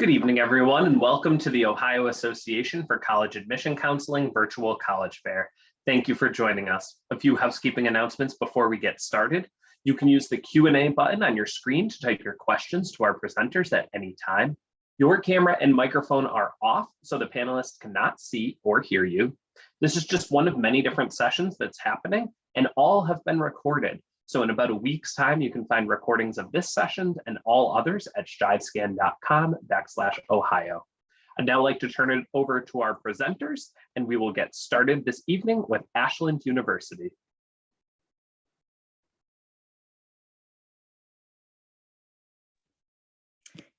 Good evening, everyone, and welcome to the Ohio Association for College Admission Counseling Virtual College Fair. Thank you for joining us. A few housekeeping announcements before we get started. You can use the Q&A button on your screen to type your questions to our presenters at any time. Your camera and microphone are off, so the panelists cannot see or hear you. This is just one of many different sessions that's happening, and all have been recorded. So in about a week's time, you can find recordings of this session and all others at shivescan.com/Ohio. I'd now like to turn it over to our presenters, and we will get started this evening with Ashland University.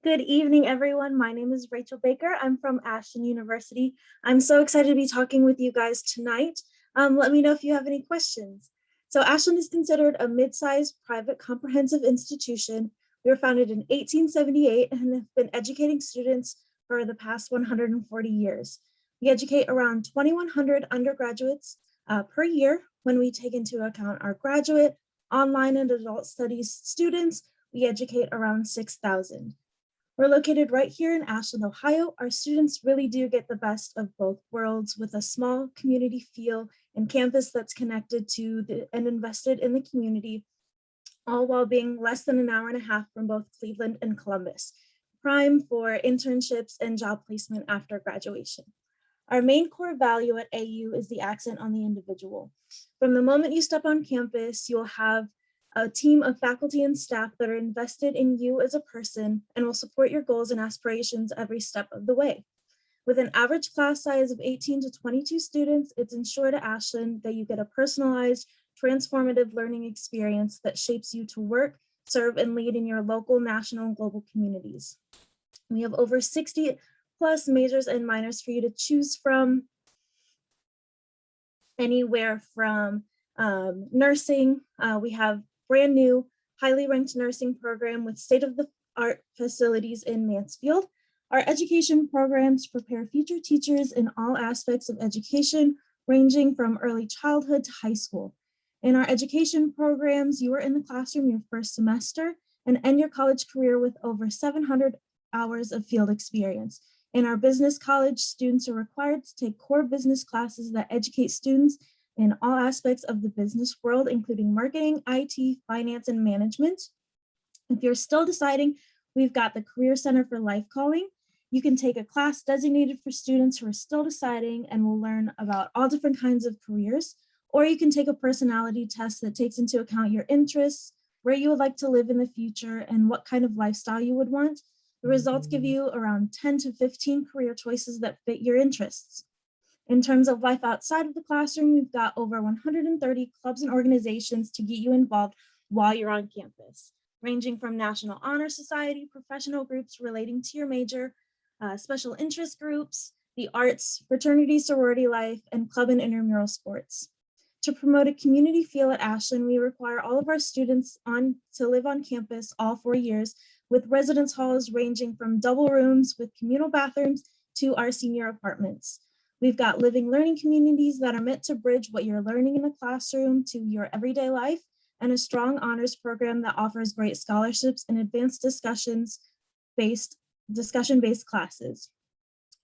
Good evening, everyone. My name is Rachel Baker. I'm from Ashland University. I'm so excited to be talking with you guys tonight. Let me know if you have any questions. So Ashland is considered a mid-sized private comprehensive institution. We were founded in 1878 and have been educating students for the past 140 years. We educate around 2,100 undergraduates per year. When we take into account our graduate, online, and adult studies students, we educate around 6,000. We're located right here in Ashland, Ohio. Our students really do get the best of both worlds with a small community feel and campus that's connected to and invested in the community, all while being less than an hour and a half from both Cleveland and Columbus, prime for internships and job placement after graduation. Our main core value at AU is the accent on the individual. From the moment you step on campus, you'll have a team of faculty and staff that are invested in you as a person and will support your goals and aspirations every step of the way. With an average class size of 18 to 22 students, it's ensured at Ashland that you get a personalized, transformative learning experience that shapes you to work, serve, and lead in your local, national, and global communities. We have over 60 plus majors and minors for you to choose from, anywhere from nursing. We have brand new, highly ranked nursing program with state-of-the-art facilities in Mansfield. Our education programs prepare future teachers in all aspects of education, ranging from early childhood to high school. In our education programs, you are in the classroom your first semester and end your college career with over 700 hours of field experience. In our business college, students are required to take core business classes that educate students in all aspects of the business world, including marketing, IT, finance, and management. If you're still deciding, we've got the Career Center for Life Calling. You can take a class designated for students who are still deciding and will learn about all different kinds of careers. Or you can take a personality test that takes into account your interests, where you would like to live in the future, and what kind of lifestyle you would want. The results give you around 10 to 15 career choices that fit your interests. In terms of life outside of the classroom, we've got over 130 clubs and organizations to get you involved while you're on campus, ranging from National Honor Society, professional groups relating to your major, special interest groups, the arts, fraternity, sorority life, and club and intramural sports. To promote a community feel at Ashland, we require all of our students to live on campus all 4 years, with residence halls ranging from double rooms with communal bathrooms to our senior apartments. We've got living learning communities that are meant to bridge what you're learning in the classroom to your everyday life, and a strong honors program that offers great scholarships and advanced discussion-based classes.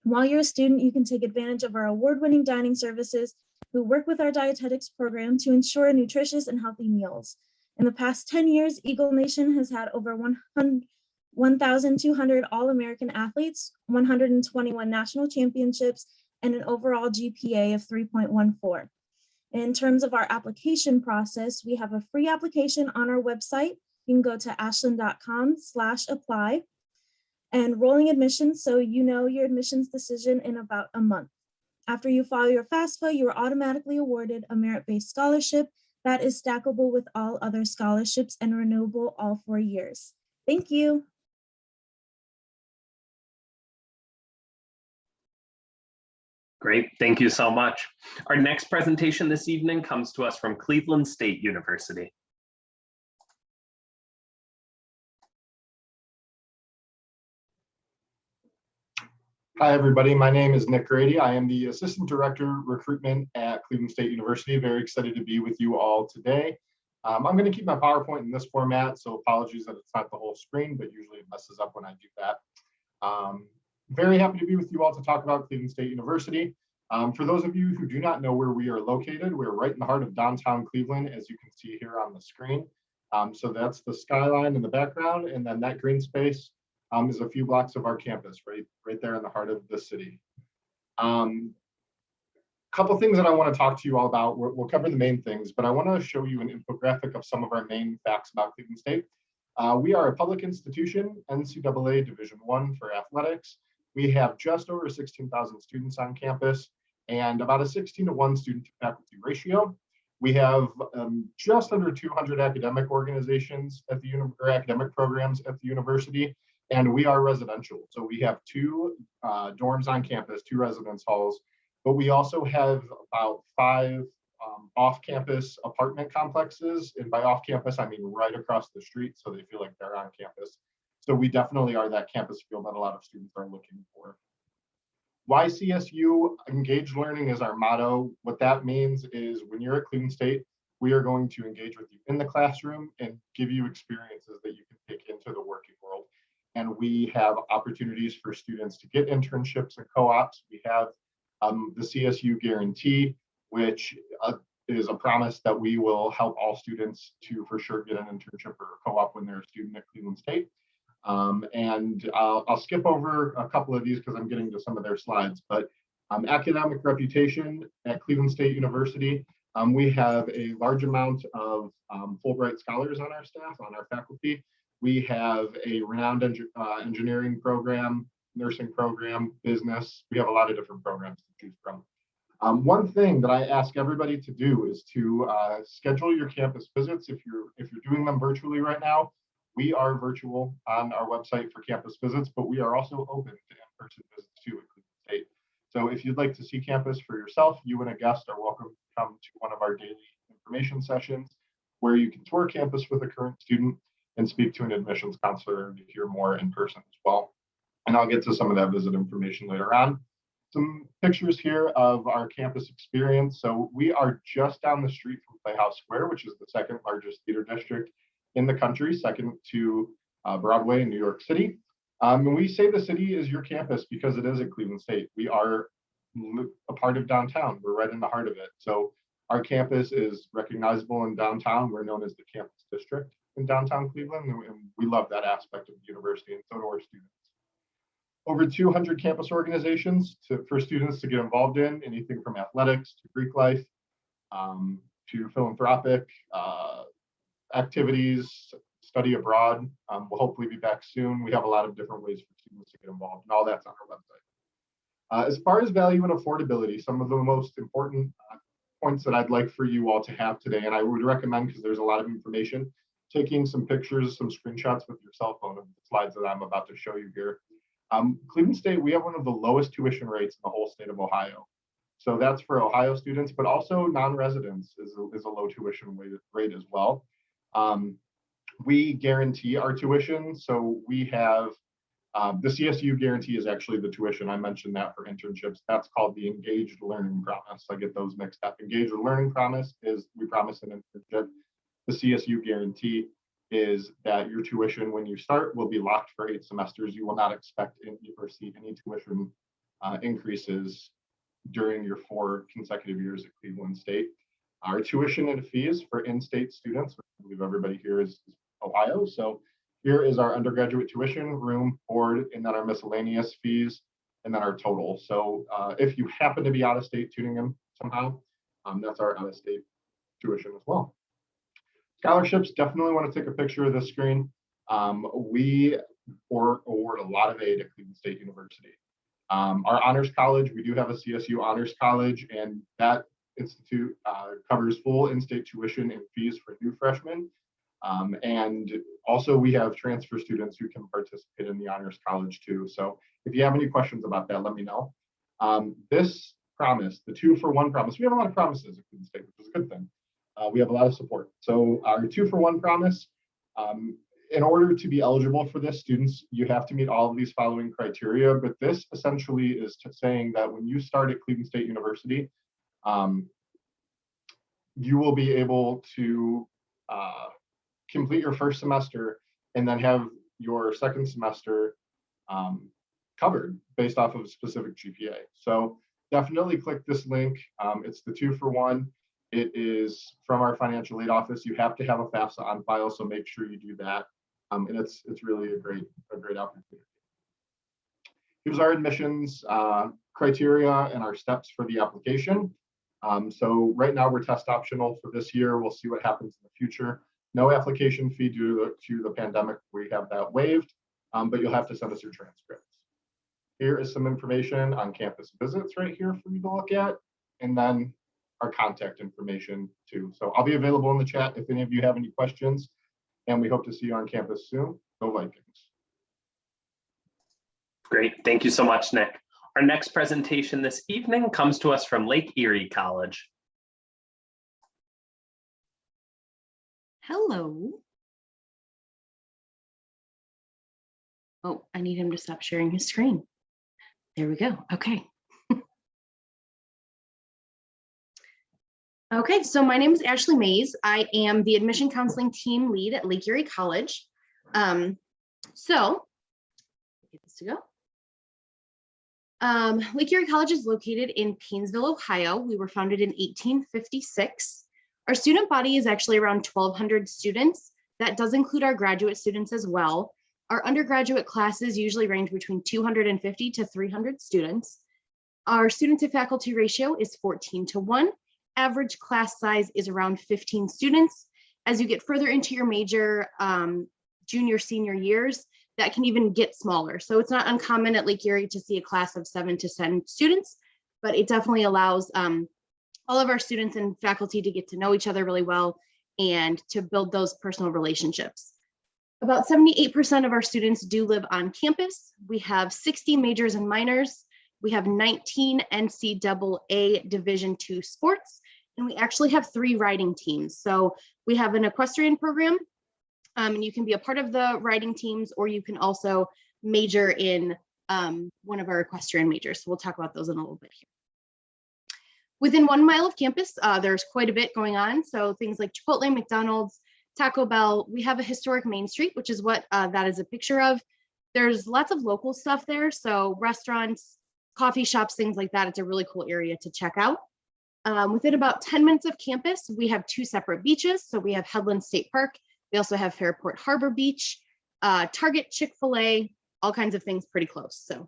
While you're a student, you can take advantage of our award-winning dining services who work with our dietetics program to ensure nutritious and healthy meals. In the past 10 years, Eagle Nation has had over 1,200 All-American athletes, 121 national championships, and an overall GPA of 3.14. In terms of our application process, we have a free application on our website. You can go to ashland.com/apply and rolling admissions, so you know your admissions decision in about a month. After you file your FAFSA, you are automatically awarded a merit-based scholarship that is stackable with all other scholarships and renewable all 4 years. Thank you. Great, thank you so much. Our next presentation this evening comes to us from Cleveland State University. Hi, everybody. My name is Nick Grady. I am the Assistant Director Recruitment at Cleveland State University. Very excited to be with you all today. I'm going to keep my PowerPoint in this format, so apologies that it's not the whole screen, but usually it messes up when I do that. Very happy to be with you all to talk about Cleveland State University. For those of you who do not know where we are located, we're right in the heart of downtown Cleveland, as you can see here on the screen. So that's the skyline in the background, and then that green space is a few blocks of our campus, right there in the heart of the city. Couple things that I want to talk to you all about. We'll cover the main things, but I want to show you an infographic of some of our main facts about Cleveland State. We are a public institution, NCAA Division I for athletics. We have just over 16,000 students on campus and about a 16-to-1 student to faculty ratio. We have just under 200 academic organizations at the academic programs at the university, and we are residential. So we have 2 dorms on campus, 2 residence halls, but we also have about 5 off-campus apartment complexes. And by off-campus, I mean right across the street, so they feel like they're on campus. So we definitely are that campus feel that a lot of students are looking for. Why CSU? Engaged learning is our motto. What that means is when you're at Cleveland State, we are going to engage with you in the classroom and give you experiences that you can take into the working world. And we have opportunities for students to get internships and co-ops. We have the CSU guarantee, which is a promise that we will help all students to for sure get an internship or a co-op when they're a student at Cleveland State. And I'll skip over a couple of these because I'm getting to some of their slides, but academic reputation at Cleveland State University. We have a large amount of Fulbright scholars on our staff, on our faculty. We have a renowned engineering program, nursing program, business. We have a lot of different programs to choose from. One thing that I ask everybody to do is to schedule your campus visits. If you're doing them virtually right now, we are virtual on our website for campus visits, but we are also open to in-person visits too at Cleveland State. So if you'd like to see campus for yourself, you and a guest are welcome to come to one of our daily information sessions where you can tour campus with a current student and speak to an admissions counselor to hear more in person as well. And I'll get to some of that visit information later on. Some pictures here of our campus experience. So we are just down the street from Playhouse Square, which is the 2nd largest theater district in the country, 2nd to Broadway in New York City. And we say the city is your campus because it is at Cleveland State. We are a part of downtown. We're right in the heart of it. So our campus is recognizable in downtown. We're known as the campus district in downtown Cleveland, and we love that aspect of the university, and so do our students. Over 200 campus organizations for students to get involved in, anything from athletics to Greek life to philanthropic activities, study abroad. We'll hopefully be back soon. We have a lot of different ways for students to get involved, and all that's on our website. As far as value and affordability, some of the most important points that I'd like for you all to have today, and I would recommend, because there's a lot of information, taking some pictures, some screenshots with your cell phone of the slides that I'm about to show you here. Cleveland State, we have one of the lowest tuition rates in the whole state of Ohio. So that's for Ohio students, but also non-residents is a low tuition rate as well. We guarantee our tuition. So we have the CSU guarantee is actually the tuition. I mentioned that for internships. That's called the Engaged Learning Promise. I get those mixed up. Engaged Learning Promise is we promise an internship. The CSU guarantee is that your tuition when you start will be locked for 8 semesters. You will not expect or see any tuition increases during your 4 consecutive years at Cleveland State. Our tuition and fees for in-state students, I believe everybody here is Ohio. So here is our undergraduate tuition, room, board, and then our miscellaneous fees, and then our total. So if you happen to be out of state tuning in somehow, that's our out-of-state tuition as well. Scholarships, definitely want to take a picture of this screen. We award a lot of aid at Cleveland State University. Our honors college, we do have a CSU honors college, and that institute covers full in-state tuition and fees for new freshmen. And also we have transfer students who can participate in the honors college too. So if you have any questions about that, let me know. This promise, the 2-for-1 promise, we have a lot of promises at Cleveland State, which is a good thing. We have a lot of support. So our 2-for-1 promise, in order to be eligible for this, students, you have to meet all of these following criteria, but this essentially is saying that when you start at Cleveland State University, you will be able to complete your first semester and then have your second semester covered based off of a specific GPA. So definitely click this link. It's the 2-for-1. It is from our financial aid office. You have to have a FAFSA on file, so make sure you do that. And it's really a great opportunity. Here's our admissions criteria and our steps for the application. So right now we're test optional for this year. We'll see what happens in the future. No application fee due to the pandemic. We have that waived, but you'll have to send us your transcripts. Here is some information on campus visits right here for you to look at, and then our contact information too. So I'll be available in the chat if any of you have any questions, and we hope to see you on campus soon. Go Vikings. Great, thank you so much, Nick. Our next presentation this evening comes to us from Lake Erie College. Hello. Oh, I need him to stop sharing his screen. There we go. Okay. Okay, so my name is Ashley Mays. I am the admission counseling team lead at Lake Erie College. So, get this to go. Lake Erie College is located in Painesville, Ohio. We were founded in 1856. Our student body is actually around 1,200 students. That does include our graduate students as well. Our undergraduate classes usually range between 250 to 300 students. Our student to faculty ratio is 14:1. Average class size is around 15 students. As you get further into your major junior, senior years, that can even get smaller. So it's not uncommon at Lake Erie to see a class of 7 to 10 students, but it definitely allows all of our students and faculty to get to know each other really well and to build those personal relationships. About 78% of our students do live on campus. We have 60 majors and minors. We have 19 NCAA Division II sports, and we actually have 3 riding teams. So we have an equestrian program, and you can be a part of the riding teams, or you can also major in one of our equestrian majors. So we'll talk about those in a little bit here. Within 1 mile of campus, there's quite a bit going on. So things like Chipotle, McDonald's, Taco Bell. We have a historic Main Street, which is what that is a picture of. There's lots of local stuff there. So restaurants, coffee shops, things like that. It's a really cool area to check out. Within about 10 minutes of campus, we have 2 separate beaches. So we have Headland State Park. We also have Fairport Harbor Beach, Target, Chick-fil-A, all kinds of things pretty close. So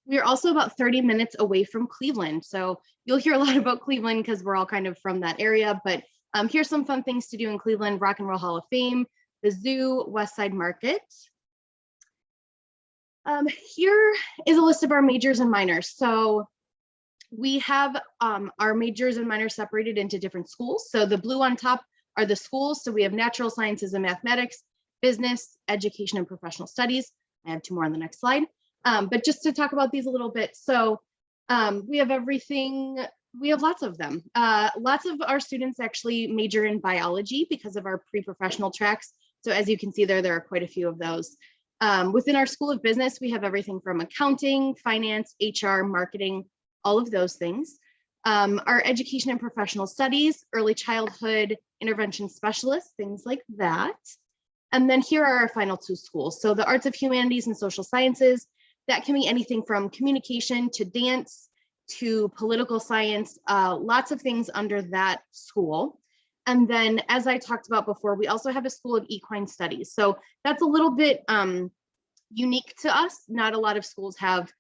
we are also about 30 minutes away from Cleveland. So you'll hear a lot about Cleveland because we're all kind of from that area, but here's some fun things to do in Cleveland: Rock and Roll Hall of Fame, the zoo, West Side Market. Here is a list of our majors and minors. So we have our majors and minors separated into different schools. So the blue on top are the schools. So we have natural sciences and mathematics, business, education, and professional studies. I have 2 more on the next slide. But just to talk about these a little bit. So we have everything. We have lots of them. Lots of our students actually major in biology because of our pre-professional tracks. So as you can see there are quite a few of those. Within our School of Business, we have everything from accounting, finance, HR, marketing, all of those things. Our education and professional studies, early childhood intervention specialists, things like that. And then here are our final 2 schools. So the arts of humanities and social sciences, that can be anything from communication to dance to political science, lots of things under that school. And then, as I talked about before, we also have a School of Equine Studies. So that's a little bit unique to us. Not a lot of schools have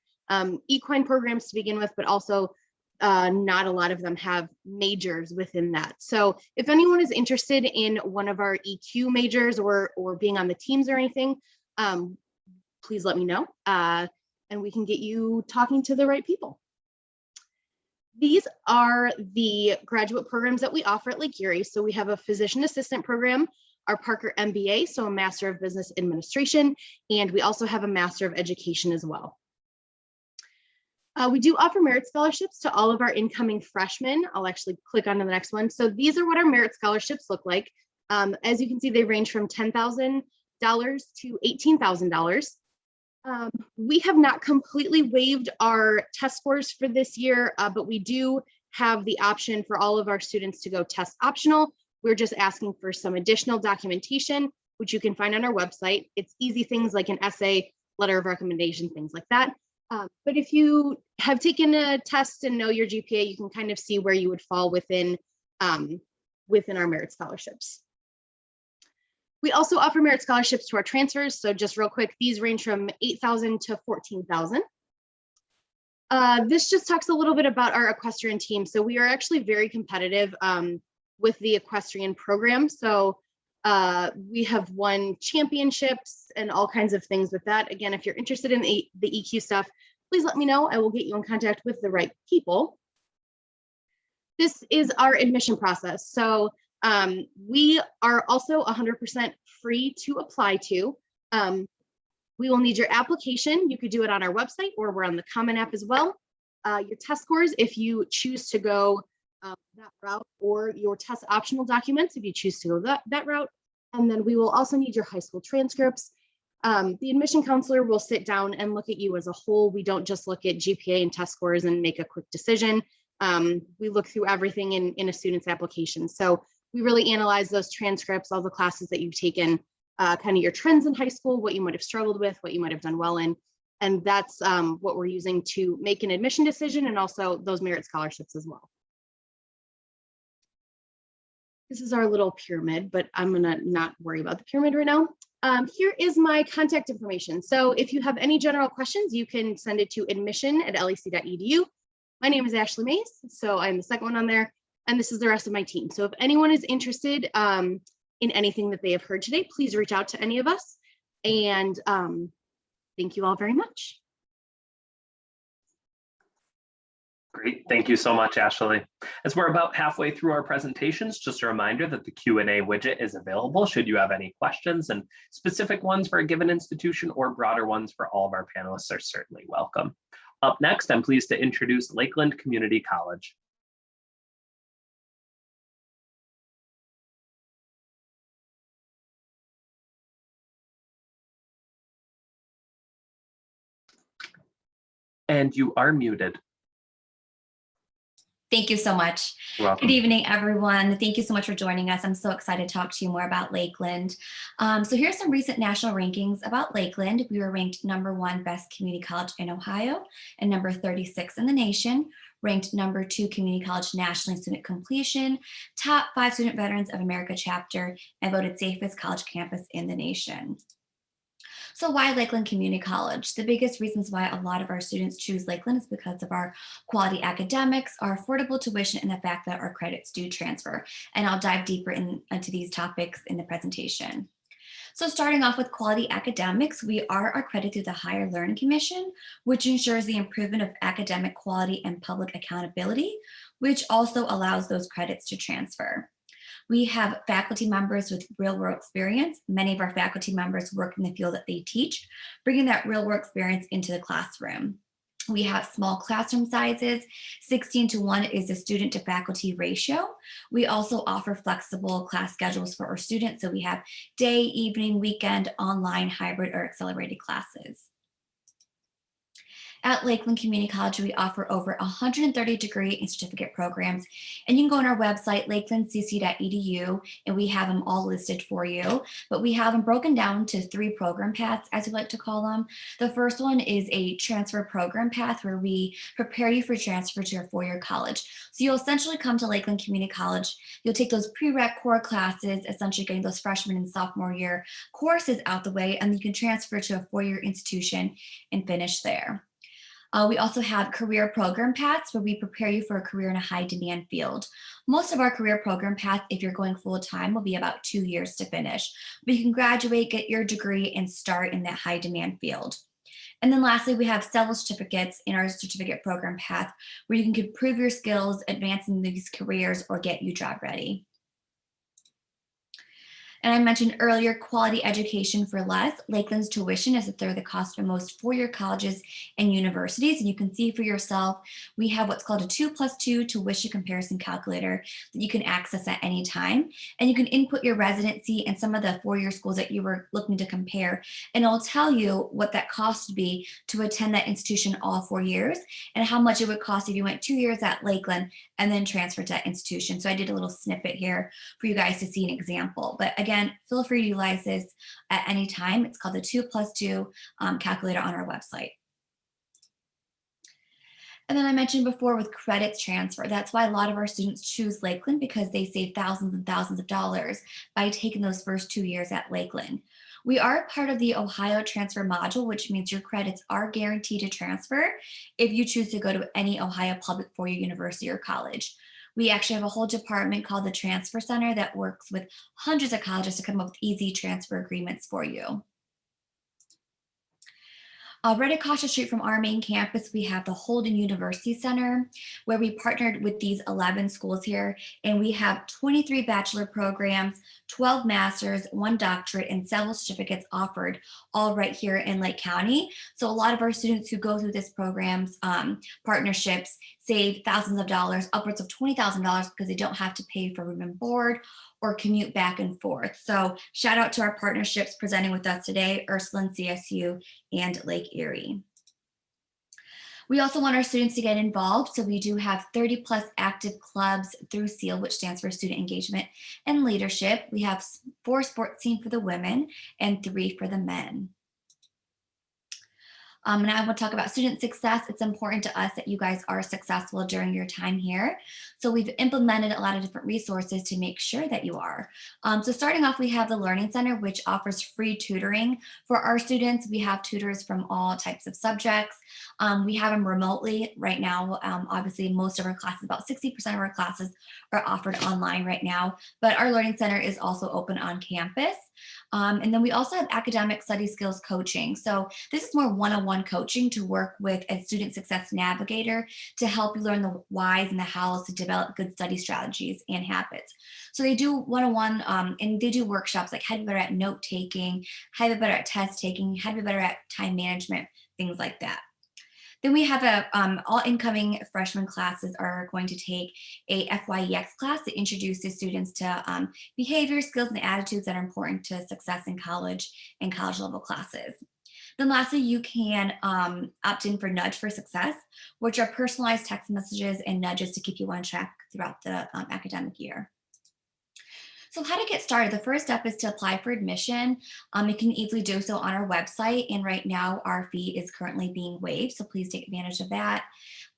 equine programs to begin with, but also not a lot of them have majors within that. So if anyone is interested in one of our EQ majors or being on the teams or anything, please let me know, and we can get you talking to the right people. These are the graduate programs that we offer at Lake Erie. So we have a physician assistant program, our Parker MBA, so a Master of Business Administration, and we also have a Master of Education as well. We do offer merit scholarships to all of our incoming freshmen. I'll actually click on to the next one. So these are what our merit scholarships look like. As you can see, they range from $10,000 to $18,000. We have not completely waived our test scores for this year, but we do have the option for all of our students to go test optional. We're just asking for some additional documentation, which you can find on our website. It's easy things like an essay letter of recommendation, things like that. But if you have taken a test and know your GPA, you can kind of see where you would fall within our merit scholarships. We also offer merit scholarships to our transfers. So just real quick, these range from $8,000 to $14,000. This just talks a little bit about our equestrian team. So we are actually very competitive with the equestrian program. So we have won championships and all kinds of things with that. Again, if you're interested in the EQ stuff, please let me know. I will get you in contact with the right people. This is our admission process. So we are also 100% free to apply to. We will need your application. You could do it on our website, or we're on the Common App as well. Your test scores, if you choose to go that route, or your test optional documents, if you choose to go that route. And then we will also need your high school transcripts. The admission counselor will sit down and look at you as a whole. We don't just look at GPA and test scores and make a quick decision. We look through everything in a student's application. So we really analyze those transcripts, all the classes that you've taken, kind of your trends in high school, what you might have struggled with, what you might have done well in. And that's what we're using to make an admission decision, and also those merit scholarships as well. This is our little pyramid, but I'm gonna not worry about the pyramid right now. Here is my contact information. So if you have any general questions, you can send it to admission@lec.edu. My name is Ashley Mays, so I'm the second one on there, and this is the rest of my team. So if anyone is interested in anything that they have heard today, please reach out to any of us. And thank you all very much. Great, thank you so much, Ashley. As we're about halfway through our presentations, just a reminder that the Q&A widget is available should you have any questions, and specific ones for a given institution or broader ones for all of our panelists are certainly welcome. Up next, I'm pleased to introduce Lakeland Community College. And you are muted. Thank you so much. You're welcome. Good evening, everyone. Thank you so much for joining us. I'm so excited to talk to you more about Lakeland. So here's some recent national rankings about Lakeland. We were ranked #1 best community college in Ohio and number 36 in the nation, ranked #2 community college nationally student completion, top 5 student veterans of America chapter, and voted safest college campus in the nation. So why Lakeland Community College? The biggest reasons why a lot of our students choose Lakeland is because of our quality academics, our affordable tuition, and the fact that our credits do transfer. And I'll dive deeper into these topics in the presentation. So starting off with quality academics, we are accredited through the Higher Learning Commission, which ensures the improvement of academic quality and public accountability, which also allows those credits to transfer. We have faculty members with real-world experience. Many of our faculty members work in the field that they teach, bringing that real-world experience into the classroom. We have small classroom sizes. 16:1 is the student to faculty ratio. We also offer flexible class schedules for our students. So we have day, evening, weekend, online, hybrid, or accelerated classes. At Lakeland Community College, we offer over 130 degree and certificate programs, and you can go on our website, lakelandcc.edu, and we have them all listed for you, but we have them broken down to 3 program paths, as we like to call them. The first one is a transfer program path where we prepare you for transfer to a 4-year college. So you'll essentially come to Lakeland Community College, you'll take those prereq core classes, essentially getting those freshman and sophomore year courses out the way, and you can transfer to a 4-year institution and finish there. We also have career program paths where we prepare you for a career in a high demand field. Most of our career program paths, if you're going full time, will be about 2 years to finish. But you can graduate, get your degree, and start in that high demand field. And then lastly, we have several certificates in our certificate program path where you can improve your skills, advance in these careers, or get you job ready. And I mentioned earlier, quality education for less. Lakeland's tuition is a third of the cost for most 4-year colleges and universities. And you can see for yourself, we have what's called a 2+2 tuition comparison calculator that you can access at any time. And you can input your residency and some of the 4-year schools that you were looking to compare. And it'll tell you what that cost would be to attend that institution all 4 years and how much it would cost if you went 2 years at Lakeland and then transferred to that institution. So I did a little snippet here for you guys to see an example. But again, again, feel free to utilize this at any time. It's called the 2+2 calculator on our website. And then I mentioned before with credits transfer, that's why a lot of our students choose Lakeland, because they save thousands and thousands of dollars by taking those first 2 years at Lakeland. We are part of the Ohio transfer module, which means your credits are guaranteed to transfer if you choose to go to any Ohio public four-year university or college. We actually have a whole department called the Transfer Center that works with hundreds of colleges to come up with easy transfer agreements for you. Right across the street from our main campus, we have the Holden University Center, where we partnered with these 11 schools here, and we have 23 bachelor programs, 12 masters, 1 doctorate, and several certificates offered, all right here in Lake County. So a lot of our students who go through this program's partnerships save thousands of dollars, upwards of $20,000, because they don't have to pay for room and board or commute back and forth. So shout out to our partnerships presenting with us today, Ursuline, CSU, and Lake Erie. We also want our students to get involved. So we do have 30+ active clubs through SEAL, which stands for Student Engagement and Leadership. We have 4 sports teams for the women and 3 for the men. And I want to talk about student success. It's important to us that you guys are successful during your time here. So we've implemented a lot of different resources to make sure that you are. So starting off, we have the Learning Center, which offers free tutoring for our students. We have tutors from all types of subjects. We have them remotely right now. Obviously, most of our classes, about 60% of our classes are offered online right now, but our Learning Center is also open on campus. And then we also have academic study skills coaching. So this is more one-on-one coaching to work with a student success navigator to help you learn the whys and the hows to develop good study strategies and habits. So they do one-on-one and they do workshops like how to be better at note taking, how to be better at test taking, how to be better at time management, things like that. Then we have all incoming freshman classes are going to take a FYEX class that introduces students to behavior, skills, and attitudes that are important to success in college and college level classes. Then lastly, you can opt in for Nudge for Success, which are personalized text messages and nudges to keep you on track throughout the academic year. So how to get started, the first step is to apply for admission. You can easily do so on our website, and right now our fee is currently being waived, so please take advantage of that.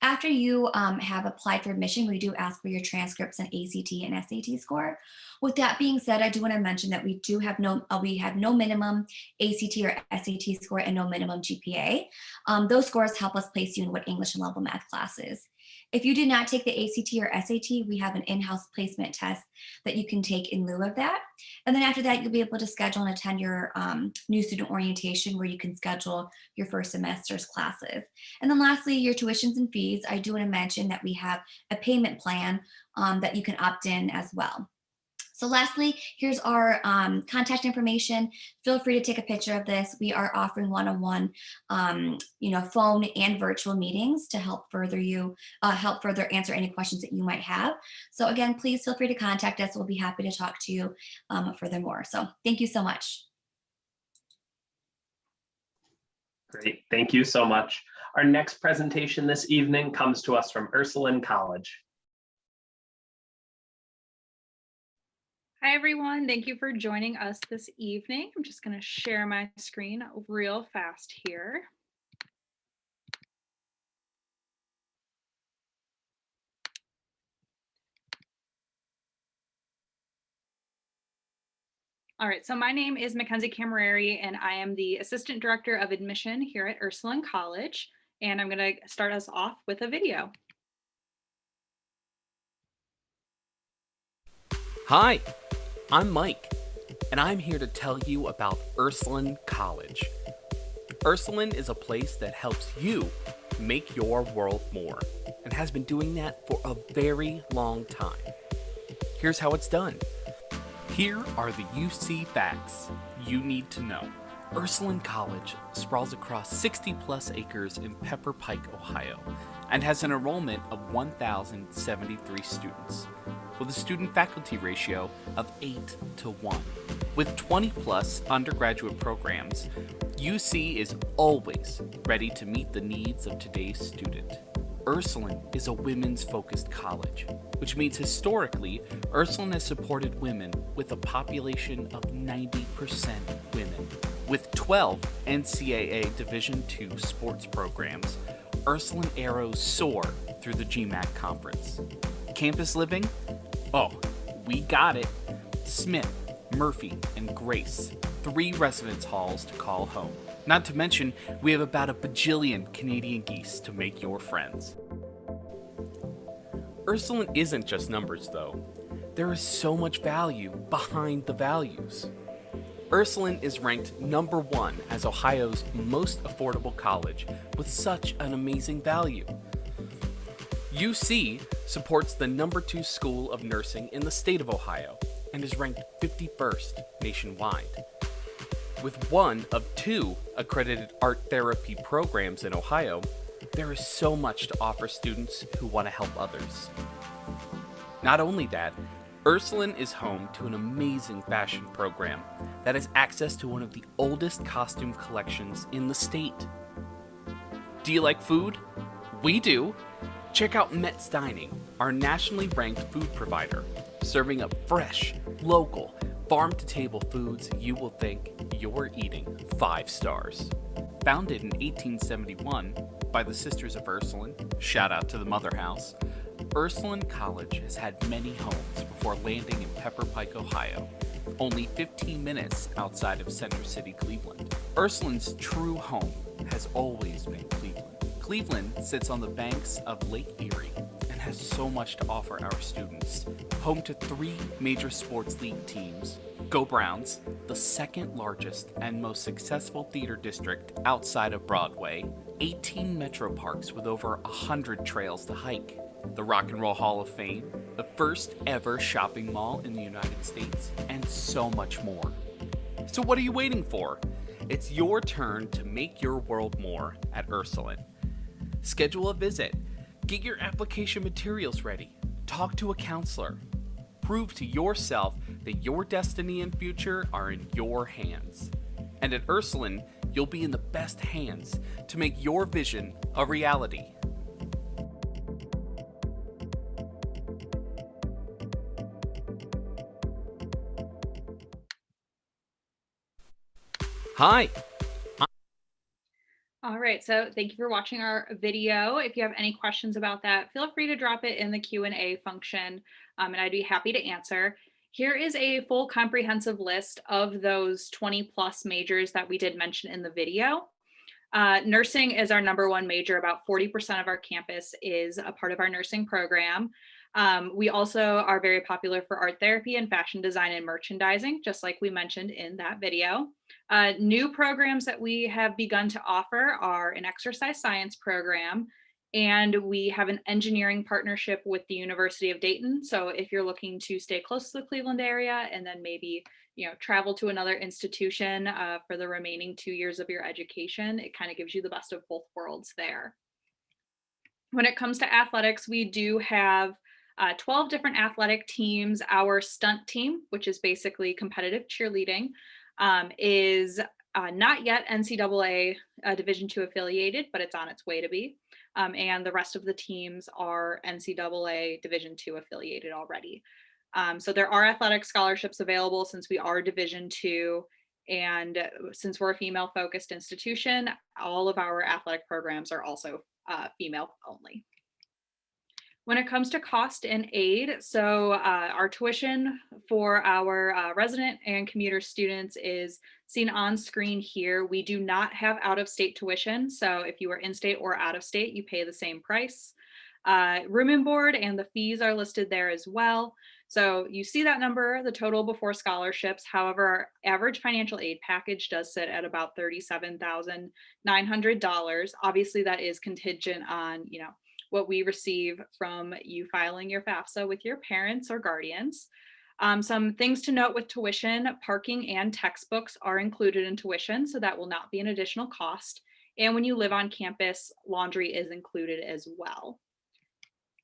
After you have applied for admission, we do ask for your transcripts and ACT and SAT score. With that being said, I do want to mention that we have no minimum ACT or SAT score and no minimum GPA. Those scores help us place you in what English and level math classes. If you did not take the ACT or SAT, we have an in-house placement test that you can take in lieu of that. And then after that, you'll be able to schedule and attend your new student orientation, where you can schedule your first semester's classes. And then lastly, your tuitions and fees. I do want to mention that we have a payment plan that you can opt in as well. So lastly, here's our contact information. Feel free to take a picture of this. We are offering one-on-one, phone and virtual meetings to help further answer any questions that you might have. So again, please feel free to contact us. We'll be happy to talk to you furthermore. So thank you so much. Great, thank you so much. Our next presentation this evening comes to us from Ursuline College. Hi, everyone. Thank you for joining us this evening. I'm just going to share my screen real fast here. All right, so my name is Mackenzie Camerari, and I am the Assistant Director of Admission here at Ursuline College. And I'm going to start us off with a video. Hi, I'm Mike, and I'm here to tell you about Ursuline College. Ursuline is a place that helps you make your world more, and has been doing that for a very long time. Here's how it's done. Here are the UC facts you need to know. Ursuline College sprawls across 60+ acres in Pepper Pike, Ohio, and has an enrollment of 1,073 students, with a student-faculty ratio of 8:1. With 20+ undergraduate programs, UC is always ready to meet the needs of today's student. Ursuline is a women's focused college, which means historically, Ursuline has supported women with a population of 90% women. With 12 NCAA Division II sports programs, Ursuline arrows soar through the GMAC conference. Campus living? Oh, we got it. Smith, Murphy, and Grace, 3 residence halls to call home. Not to mention, we have about a bajillion Canadian geese to make your friends. Ursuline isn't just numbers, though. There is so much value behind the values. Ursuline is ranked #1 as Ohio's most affordable college with such an amazing value. UC supports the #2 school of nursing in the state of Ohio and is ranked 51st nationwide. With 1 of 2 accredited art therapy programs in Ohio, there is so much to offer students who want to help others. Not only that, Ursuline is home to an amazing fashion program that has access to one of the oldest costume collections in the state. Do you like food? We do. Check out Met's Dining, our nationally ranked food provider, serving up fresh, local, farm-to-table foods you will think you're eating 5 stars. Founded in 1871 by the Sisters of Ursuline, shout out to the Mother House, Ursuline College has had many homes before landing in Pepper Pike, Ohio, only 15 minutes outside of Center City, Cleveland. Ursuline's true home has always been Cleveland. Cleveland sits on the banks of Lake Erie and has so much to offer our students. Home to 3 major sports league teams, Go Browns, the 2nd largest and most successful theater district outside of Broadway, 18 metro parks with over 100 trails to hike, the Rock and Roll Hall of Fame, the first ever shopping mall in the United States, and so much more. So what are you waiting for? It's your turn to make your world more at Ursuline. Schedule a visit, get your application materials ready, talk to a counselor. Prove to yourself that your destiny and future are in your hands. And at Ursuline, you'll be in the best hands to make your vision a reality. Hi. All right, so thank you for watching our video. If you have any questions about that, feel free to drop it in the Q&A function, and I'd be happy to answer. Here is a full comprehensive list of those 20 plus majors that we did mention in the video. Nursing is our #1 major. About 40% of our campus is a part of our nursing program. We also are very popular for art therapy and fashion design and merchandising, just like we mentioned in that video. New programs that we have begun to offer are an exercise science program, and we have an engineering partnership with the University of Dayton. So if you're looking to stay close to the Cleveland area and then maybe travel to another institution for the remaining 2 years of your education, it kind of gives you the best of both worlds there. When it comes to athletics, we do have 12 different athletic teams. Our stunt team, which is basically competitive cheerleading, is not yet NCAA Division II affiliated, but it's on its way to be. And the rest of the teams are NCAA Division II affiliated already. So there are athletic scholarships available since we are Division II. And since we're a female focused institution, all of our athletic programs are also female only. When it comes to cost and aid, so our tuition for our resident and commuter students is seen on screen here. We do not have out-of-state tuition. So if you are in-state or out-of-state, you pay the same price. Room and board and the fees are listed there as well. So you see that number, the total before scholarships. However, our average financial aid package does sit at about $37,900. Obviously, that is contingent on, what we receive from you filing your FAFSA with your parents or guardians. Some things to note with tuition: parking and textbooks are included in tuition, so that will not be an additional cost. And when you live on campus, laundry is included as well.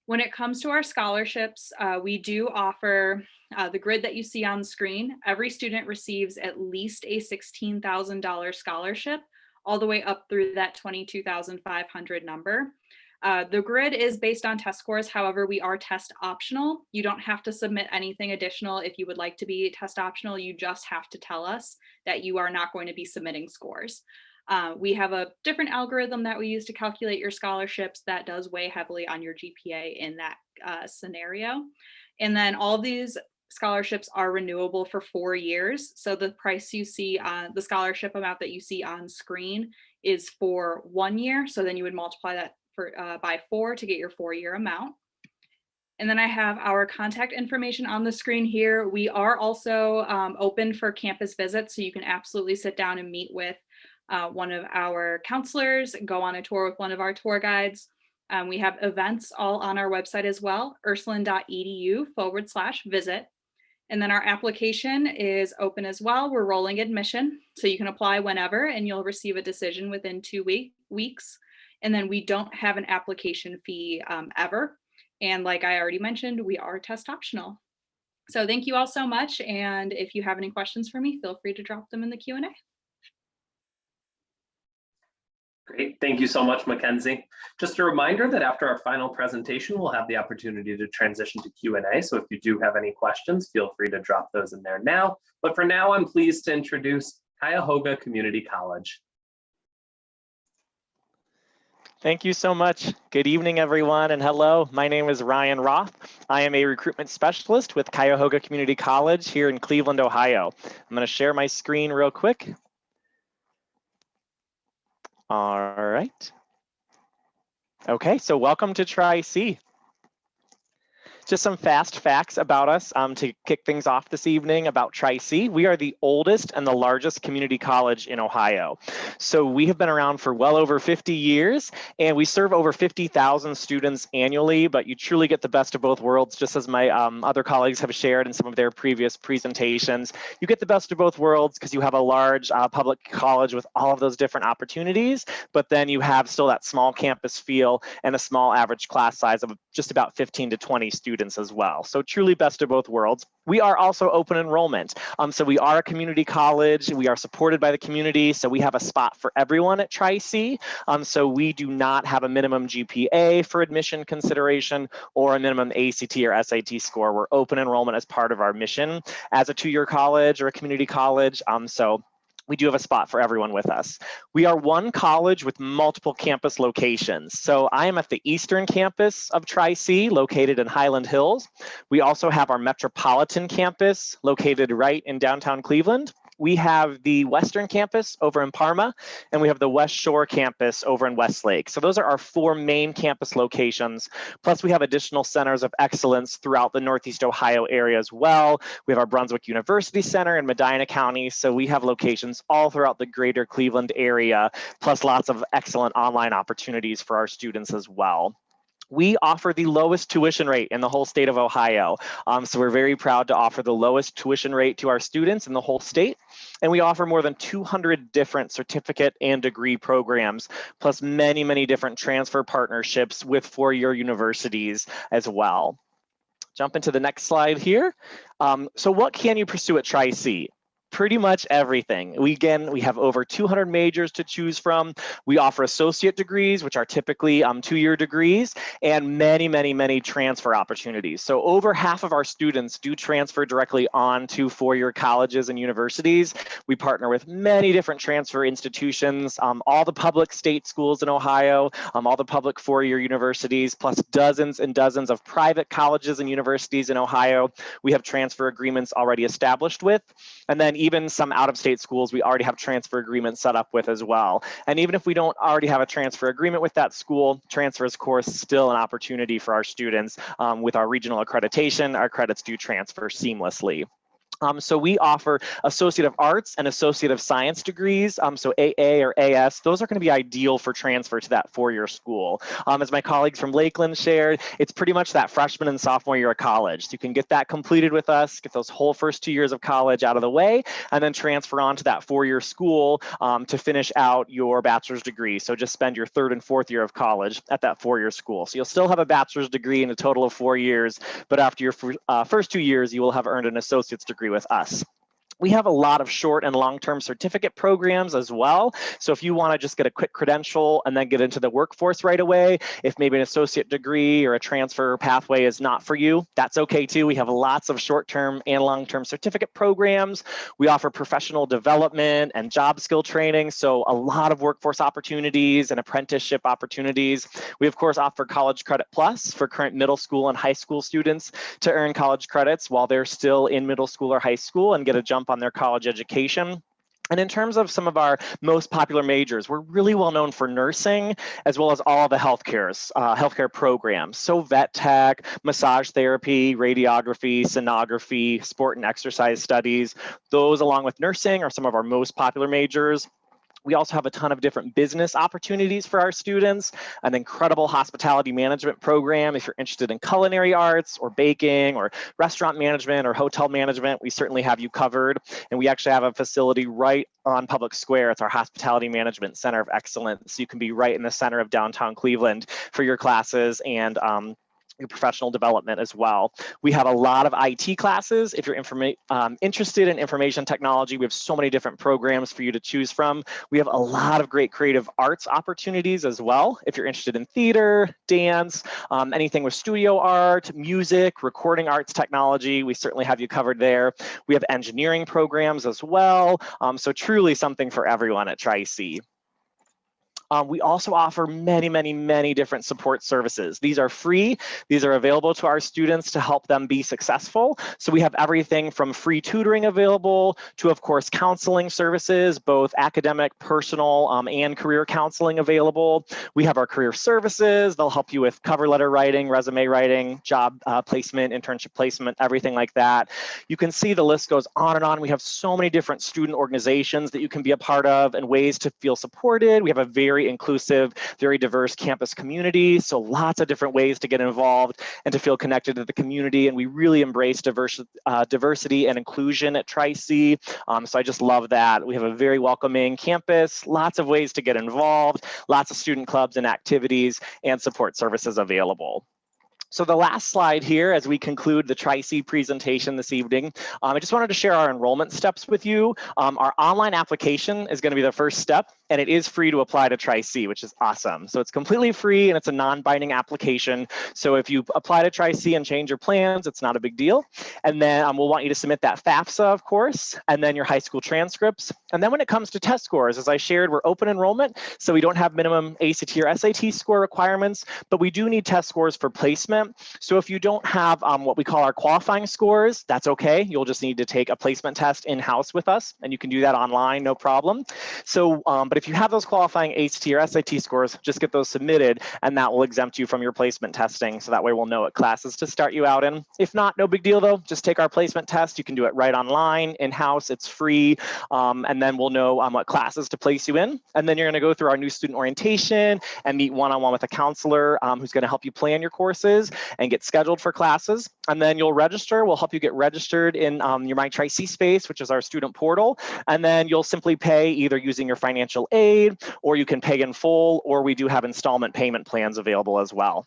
When it comes to our scholarships, we do offer the grid that you see on screen. Every student receives at least a $16,000 scholarship, all the way up through that $22,500 number. The grid is based on test scores. However, we are test optional. You don't have to submit anything additional if you would like to be test optional. You just have to tell us that you are not going to be submitting scores. We have a different algorithm that we use to calculate your scholarships that does weigh heavily on your GPA in that scenario. And then all of these scholarships are renewable for 4 years. So the price you see on the scholarship amount that you see on screen is for 1 year. So then you would multiply that by 4 to get your 4-year amount. And then I have our contact information on the screen here. We are also open for campus visits, so you can absolutely sit down and meet with one of our counselors, go on a tour with one of our tour guides. We have events all on our website as well, ursuline.edu/visit. And then our application is open as well. We're rolling admission, so you can apply whenever and you'll receive a decision within 2 weeks. And then we don't have an application fee ever. And like I already mentioned, we are test optional. So thank you all so much. And if you have any questions for me, feel free to drop them in the Q&A. Great, thank you so much, Mackenzie. Just a reminder that after our final presentation, we'll have the opportunity to transition to Q&A. So if you do have any questions, feel free to drop those in there now. But for now, I'm pleased to introduce Cuyahoga Community College. Thank you so much. Good evening, everyone, and hello. My name is Ryan Roth. I am a recruitment specialist with Cuyahoga Community College here in Cleveland, Ohio. I'm going to share my screen real quick. All right. Okay, so welcome to Tri-C. Just some fast facts about us to kick things off this evening about Tri-C. We are the oldest and the largest community college in Ohio. So we have been around for well over 50 years, and we serve over 50,000 students annually, but you truly get the best of both worlds, just as my other colleagues have shared in some of their previous presentations. You get the best of both worlds because you have a large public college with all of those different opportunities, but then you have still that small campus feel and a small average class size of just about 15 to 20 students as well. So truly best of both worlds. We are also open enrollment. So we are a community college. We are supported by the community. So we have a spot for everyone at Tri-C. So we do not have a minimum GPA for admission consideration or a minimum ACT or SAT score. We're open enrollment as part of our mission as a 2-year college or a community college. So we do have a spot for everyone with us. We are one college with multiple campus locations. So I am at the Eastern campus of Tri-C, located in Highland Hills. We also have our Metropolitan campus, located right in downtown Cleveland. We have the Western campus over in Parma, and we have the West Shore campus over in Westlake. So those are our 4 main campus locations. Plus we have additional centers of excellence throughout the Northeast Ohio area as well. We have our Brunswick University Center in Medina County. So we have locations all throughout the greater Cleveland area, plus lots of excellent online opportunities for our students as well. We offer the lowest tuition rate in the whole state of Ohio. So we're very proud to offer the lowest tuition rate to our students in the whole state. And we offer more than 200 different certificate and degree programs, plus many, many different transfer partnerships with 4-year universities as well. Jump into the next slide here. So what can you pursue at Tri-C? Pretty much everything. We have over 200 majors to choose from. We offer associate degrees, which are typically 2-year degrees, and many, many, many transfer opportunities. So over half of our students do transfer directly on to 4-year colleges and universities. We partner with many different transfer institutions, all the public state schools in Ohio, all the public 4-year universities, plus dozens and dozens of private colleges and universities in Ohio. We have transfer agreements already established with, and then even some out-of-state schools we already have transfer agreements set up with as well. And even if we don't already have a transfer agreement with that school, transfer is, of course, still an opportunity for our students. With our regional accreditation, our credits do transfer seamlessly. So we offer Associate of Arts and Associate of Science degrees. So AA or AS, those are going to be ideal for transfer to that 4-year school. As my colleagues from Lakeland shared, it's pretty much that freshman and sophomore year of college. So you can get that completed with us, get those whole first 2 years of college out of the way, and then transfer on to that 4-year school to finish out your bachelor's degree. So just spend your 3rd and 4th year of college at that 4-year school. So you'll still have a bachelor's degree in a total of 4 years, but after your first 2 years, you will have earned an associate's degree with us. We have a lot of short and long-term certificate programs as well. So if you want to just get a quick credential and then get into the workforce right away, if maybe an associate degree or a transfer pathway is not for you, that's okay too. We have lots of short-term and long-term certificate programs. We offer professional development and job skill training. So a lot of workforce opportunities and apprenticeship opportunities. We of course offer College Credit Plus for current middle school and high school students to earn college credits while they're still in middle school or high school and get a jump on their college education. And in terms of some of our most popular majors, we're really well known for nursing, as well as all the healthcare programs. So vet tech, massage therapy, radiography, sonography, sport and exercise studies. Those, along with nursing, are some of our most popular majors. We also have a ton of different business opportunities for our students, an incredible hospitality management program. If you're interested in culinary arts or baking or restaurant management or hotel management, we certainly have you covered. And we actually have a facility right on Public Square. It's our Hospitality Management Center of Excellence. So you can be right in the center of downtown Cleveland for your classes and your professional development as well. We have a lot of IT classes. If you're interested in information technology, we have so many different programs for you to choose from. We have a lot of great creative arts opportunities as well. If you're interested in theater, dance, anything with studio art, music, recording arts technology, we certainly have you covered there. We have engineering programs as well. So truly something for everyone at Tri-C. We also offer many different support services. These are free. These are available to our students to help them be successful. So we have everything from free tutoring available to, of course, counseling services, both academic, personal, and career counseling available. We have our career services. They'll help you with cover letter writing, resume writing, job placement, internship placement, everything like that. You can see the list goes on and on. We have so many different student organizations that you can be a part of and ways to feel supported. We have a very inclusive, very diverse campus community. So lots of different ways to get involved and to feel connected to the community. And we really embrace diversity and inclusion at Tri-C. So I just love that. We have a very welcoming campus, lots of ways to get involved, lots of student clubs and activities and support services available. So the last slide here, as we conclude the Tri-C presentation this evening, I just wanted to share our enrollment steps with you. Our online application is going to be the first step, and it is free to apply to Tri-C, which is awesome. So it's completely free, and it's a non-binding application. So if you apply to Tri-C and change your plans, it's not a big deal. And then we'll want you to submit that FAFSA, of course, and then your high school transcripts. And then when it comes to test scores, as I shared, we're open enrollment, so we don't have minimum ACT or SAT score requirements, but we do need test scores for placement. So if you don't have what we call our qualifying scores, that's okay. You'll just need to take a placement test in-house with us, and you can do that online, no problem. So, but if you have those qualifying ACT or SAT scores, just get those submitted, and that will exempt you from your placement testing. So that way we'll know what classes to start you out in. If not, no big deal though. Just take our placement test. You can do it right online, in-house, it's free. And then we'll know what classes to place you in. And then you're gonna go through our new student orientation and meet one-on-one with a counselor who's gonna help you plan your courses and get scheduled for classes. And then you'll register. We'll help you get registered in your My Tri-C space, which is our student portal. And then you'll simply pay either using your financial aid, or you can pay in full, or we do have installment payment plans available as well.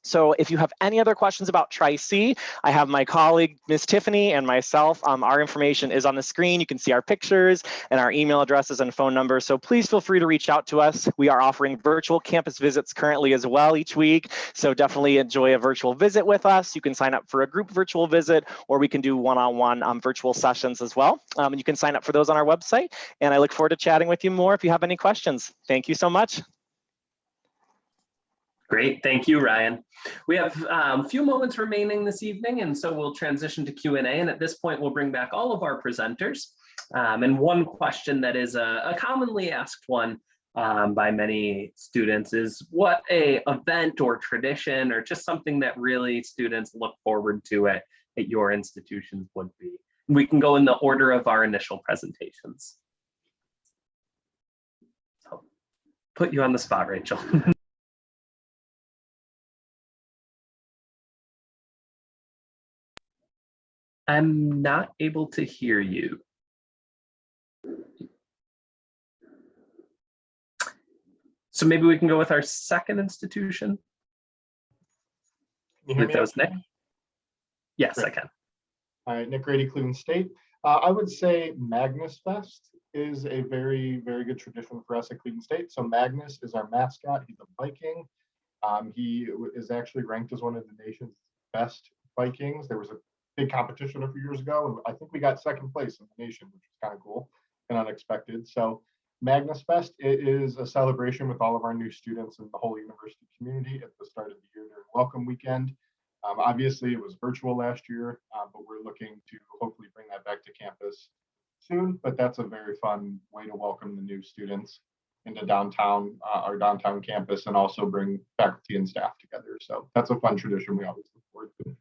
So if you have any other questions about Tri-C, I have my colleague, Ms. Tiffany, and myself. Our information is on the screen. You can see our pictures and our email addresses and phone numbers. So please feel free to reach out to us. We are offering virtual campus visits currently as well each week. So definitely enjoy a virtual visit with us. You can sign up for a group virtual visit, or we can do one-on-one virtual sessions as well. You can sign up for those on our website. And I look forward to chatting with you more if you have any questions. Thank you so much. Great, thank you, Ryan. We have a few moments remaining this evening, and so we'll transition to Q&A. And at this point, we'll bring back all of our presenters. And one question that is a commonly asked one by many students is what a event or tradition or just something that really students look forward to at your institutions would be. We can go in the order of our initial presentations. So put you on the spot, Rachel. I'm not able to hear you. So maybe we can go with our second institution. Can you hear me? That was Nick. Yes, Great. I can. All right, Nick Grady, Cleveland State. I would say Magnus Fest is a very, very good tradition for us at Cleveland State. So Magnus is our mascot. He's a Viking. He is actually ranked as one of the nation's best Vikings. There was a big competition a few years ago, and I think we got second place in the nation, which was kind of cool and unexpected. So Magnus Fest, it is a celebration with all of our new students and the whole university community at the start of the year during welcome weekend. Obviously, it was virtual last year, but we're looking to hopefully bring that back to campus soon. But that's a very fun way to welcome the new students into downtown, our downtown campus, and also bring faculty and staff together. So that's a fun tradition we always look forward to.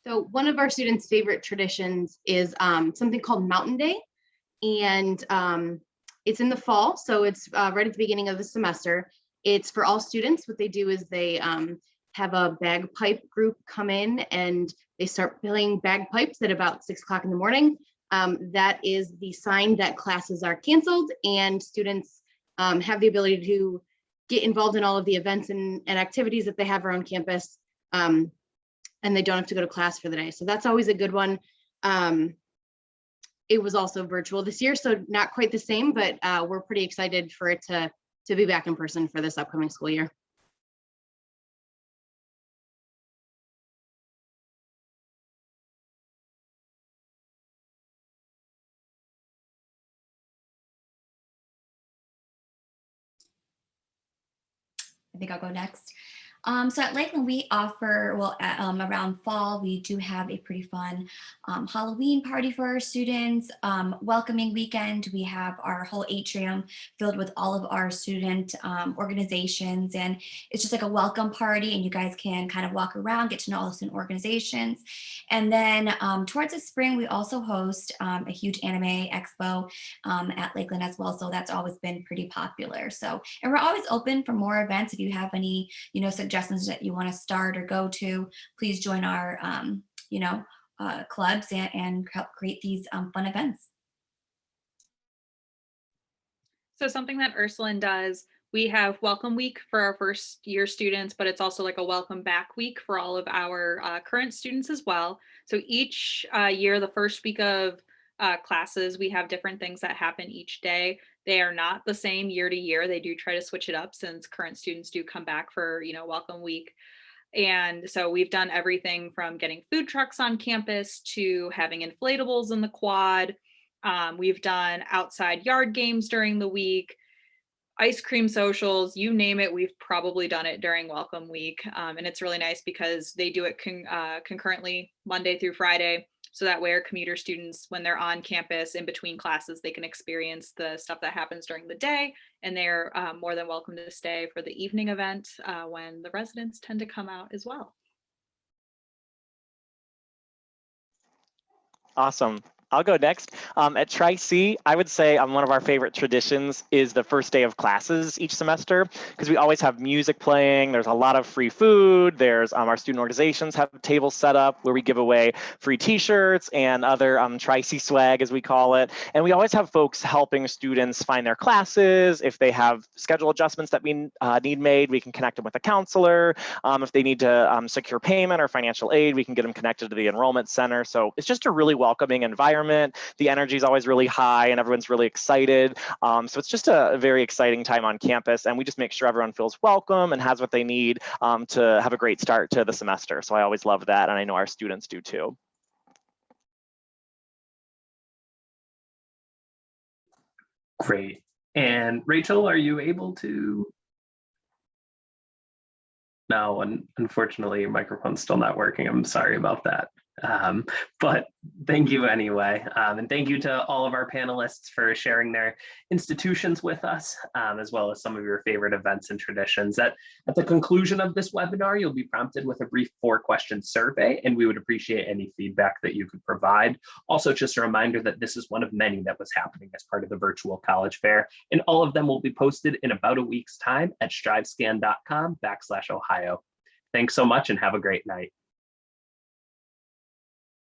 So one of our students' favorite traditions is something called Mountain Day. And it's in the fall, so it's right at the beginning of the semester. It's for all students. What they do is they have a bagpipe group come in and they start playing bagpipes at about 6 o'clock in the morning. That is the sign that classes are canceled and students have the ability to get involved in all of the events and activities that they have around campus. And they don't have to go to class for the day. So that's always a good one. It was also virtual this year, so not quite the same, but we're pretty excited for it to be back in person for this upcoming school year. I think I'll go next. So at Lakeland, we offer, well, around fall, we do have a pretty fun Halloween party for our students. Welcoming weekend, we have our whole atrium filled with all of our student organizations, and it's just like a welcome party, and you guys can kind of walk around, get to know all the student organizations. And then towards the spring, we also host a huge anime expo at Lakeland as well. So that's always been pretty popular. So, and we're always open for more events. If you have any, suggestions that you want to start or go to, please join our, clubs and help create these fun events. So something that Ursuline does, we have welcome week for our first year students, but it's also like a welcome back week for all of our current students as well. So each year, the first week of classes, we have different things that happen each day. They are not the same year to year. They do try to switch it up since current students do come back for, welcome week. And so we've done everything from getting food trucks on campus to having inflatables in the quad. We've done outside yard games during the week, ice cream socials, you name it, we've probably done it during welcome week. And it's really nice because they do it concurrently Monday through Friday. So that way our commuter students, when they're on campus in between classes, they can experience the stuff that happens during the day, and they're more than welcome to stay for the evening event when the residents tend to come out as well. Awesome. I'll go next. At Tri-C, I would say one of our favorite traditions is the first day of classes each semester, because we always have music playing. There's a lot of free food. There's our student organizations have tables set up where we give away free t-shirts and other Tri-C swag, as we call it. And we always have folks helping students find their classes. If they have schedule adjustments that we need made, we can connect them with a counselor. If they need to secure payment or financial aid, we can get them connected to the enrollment center. So it's just a really welcoming environment. The energy is always really high and everyone's really excited. So it's just a very exciting time on campus, and we just make sure everyone feels welcome and has what they need to have a great start to the semester. So I always love that, and I know our students do too. Great. And Rachel, are you able to? No, unfortunately, your microphone's still not working. I'm sorry about that. But thank you anyway. And thank you to all of our panelists for sharing their institutions with us, as well as some of your favorite events and traditions. At the conclusion of this webinar, you'll be prompted with a brief 4-question survey, and we would appreciate any feedback that you could provide. Also, just a reminder that this is one of many that was happening as part of the virtual college fair, and all of them will be posted in about a week's time at strivescan.com/Ohio. Thanks so much and have a great night.